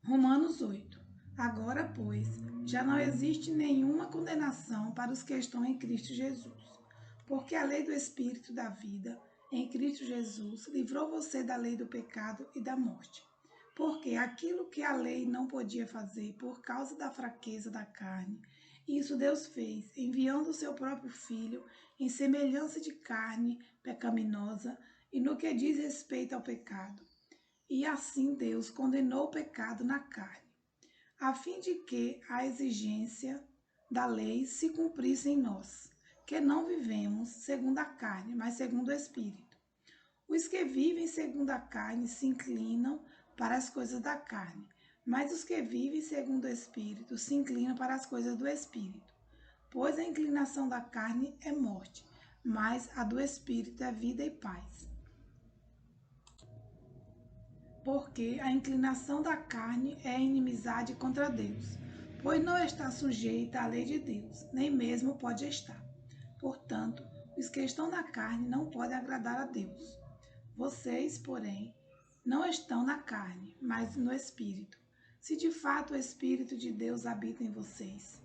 Romanos 8. Agora, pois, já não existe nenhuma condenação para os que estão em Cristo Jesus, porque a lei do Espírito da vida, em Cristo Jesus, livrou você da lei do pecado e da morte. Porque aquilo que a lei não podia fazer por causa da fraqueza da carne, isso Deus fez, enviando o seu próprio Filho em semelhança de carne pecaminosa e no que diz respeito ao pecado. E assim Deus condenou o pecado na carne, a fim de que a exigência da lei se cumprisse em nós, que não vivemos segundo a carne, mas segundo o Espírito. Os que vivem segundo a carne se inclinam para as coisas da carne, mas os que vivem segundo o Espírito se inclinam para as coisas do Espírito. Pois a inclinação da carne é morte, mas a do Espírito é vida e paz. Porque a inclinação da carne é inimizade contra Deus, pois não está sujeita à lei de Deus, nem mesmo pode estar. Portanto, os que estão na carne não podem agradar a Deus. Vocês, porém, não estão na carne, mas no Espírito, se de fato o Espírito de Deus habita em vocês.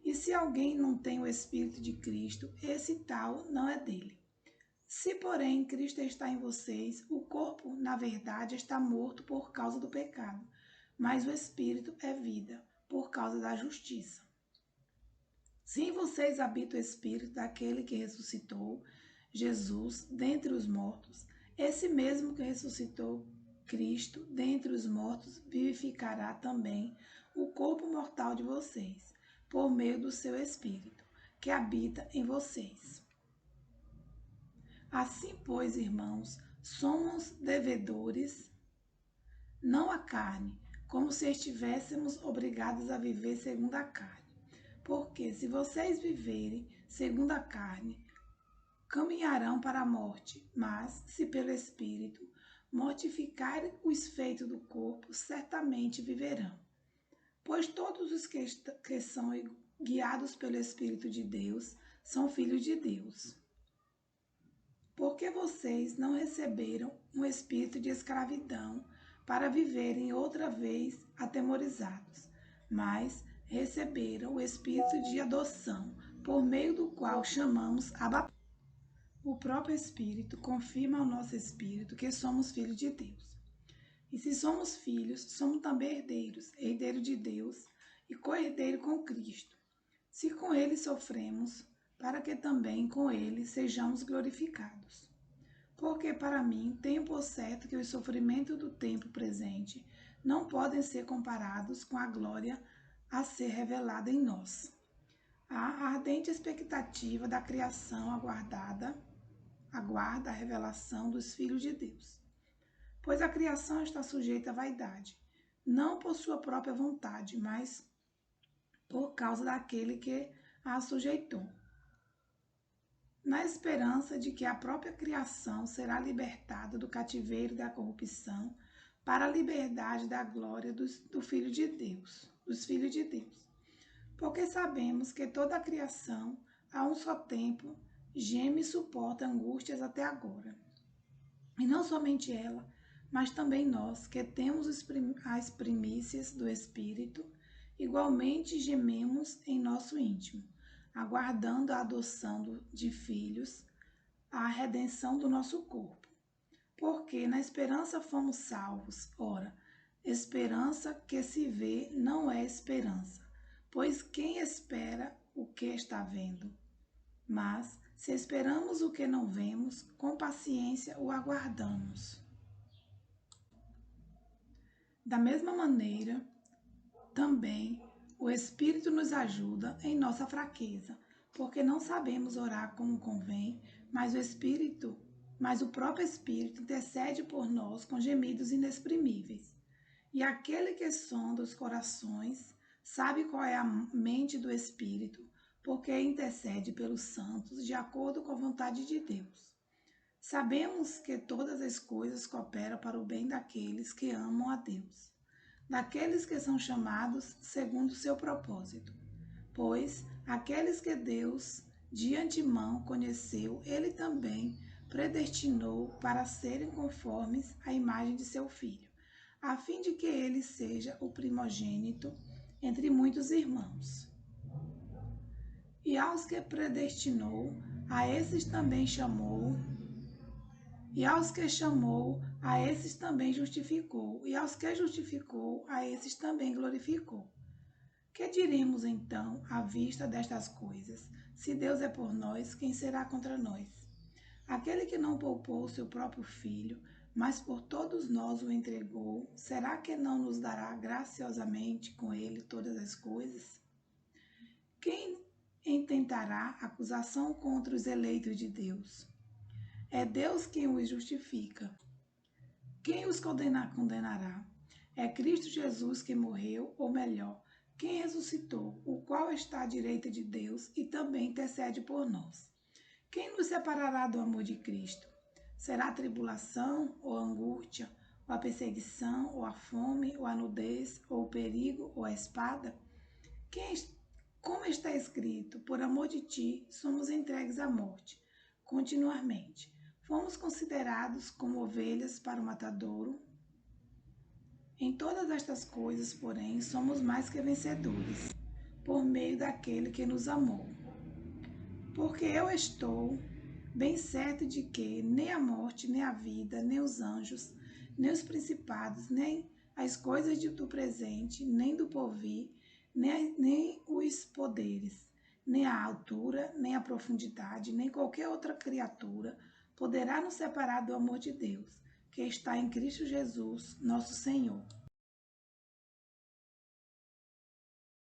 E se alguém não tem o Espírito de Cristo, esse tal não é dele. Se, porém, Cristo está em vocês, o corpo, na verdade, está morto por causa do pecado, mas o espírito é vida, por causa da justiça. Se em vocês habita o espírito daquele que ressuscitou Jesus dentre os mortos, esse mesmo que ressuscitou Cristo dentre os mortos vivificará também o corpo mortal de vocês, por meio do seu espírito, que habita em vocês. Assim, pois, irmãos, somos devedores, não à carne, como se estivéssemos obrigados a viver segundo a carne. Porque se vocês viverem segundo a carne, caminharão para a morte, mas se pelo Espírito mortificarem os feitos do corpo, certamente viverão. Pois todos os que são guiados pelo Espírito de Deus são filhos de Deus. Porque vocês não receberam um espírito de escravidão para viverem outra vez atemorizados, mas receberam o espírito de adoção, por meio do qual chamamos Abba. O próprio Espírito confirma ao nosso espírito que somos filhos de Deus. E se somos filhos, somos também herdeiros, herdeiro de Deus e co-herdeiro com Cristo. Se com ele sofremos, para que também com ele sejamos glorificados. Porque para mim tenho por certo que os sofrimentos do tempo presente não podem ser comparados com a glória a ser revelada em nós. A ardente expectativa da criação aguarda a revelação dos filhos de Deus. Pois a criação está sujeita à vaidade, não por sua própria vontade, mas por causa daquele que a sujeitou, na esperança de que a própria criação será libertada do cativeiro da corrupção para a liberdade da glória do Filho de Deus, dos filhos de Deus. Porque sabemos que toda a criação, a um só tempo, geme e suporta angústias até agora. E não somente ela, mas também nós, que temos as primícias do Espírito, igualmente gememos em nosso íntimo, aguardando a adoção de filhos, a redenção do nosso corpo. Porque na esperança fomos salvos. Ora, esperança que se vê não é esperança, pois quem espera o que está vendo? Mas, se esperamos o que não vemos, com paciência o aguardamos. Da mesma maneira, também o Espírito nos ajuda em nossa fraqueza, porque não sabemos orar como convém, mas o próprio Espírito intercede por nós com gemidos inexprimíveis. E aquele que sonda os corações sabe qual é a mente do Espírito, porque intercede pelos santos de acordo com a vontade de Deus. Sabemos que todas as coisas cooperam para o bem daqueles que amam a Deus, daqueles que são chamados segundo o seu propósito. Pois aqueles que Deus de antemão conheceu, ele também predestinou para serem conformes à imagem de seu Filho, a fim de que ele seja o primogênito entre muitos irmãos. E aos que predestinou, a esses também chamou. E aos que chamou, a esses também justificou. E aos que justificou, a esses também glorificou. Que diremos então à vista destas coisas? Se Deus é por nós, quem será contra nós? Aquele que não poupou seu próprio filho, mas por todos nós o entregou, será que não nos dará graciosamente com ele todas as coisas? Quem intentará acusação contra os eleitos de Deus? É Deus quem os justifica. Quem os condenará? É Cristo Jesus que morreu, ou melhor, quem ressuscitou, o qual está à direita de Deus e também intercede por nós. Quem nos separará do amor de Cristo? Será a tribulação, ou a angústia, ou a perseguição, ou a fome, ou a nudez, ou o perigo, ou a espada? Como está escrito, por amor de ti, somos entregues à morte, continuamente. Fomos considerados como ovelhas para o matadouro. Em todas estas coisas, porém, somos mais que vencedores, por meio daquele que nos amou. Porque eu estou bem certo de que nem a morte, nem a vida, nem os anjos, nem os principados, nem as coisas do presente, nem do porvir, nem os poderes, nem a altura, nem a profundidade, nem qualquer outra criatura poderá nos separar do amor de Deus, que está em Cristo Jesus, nosso Senhor.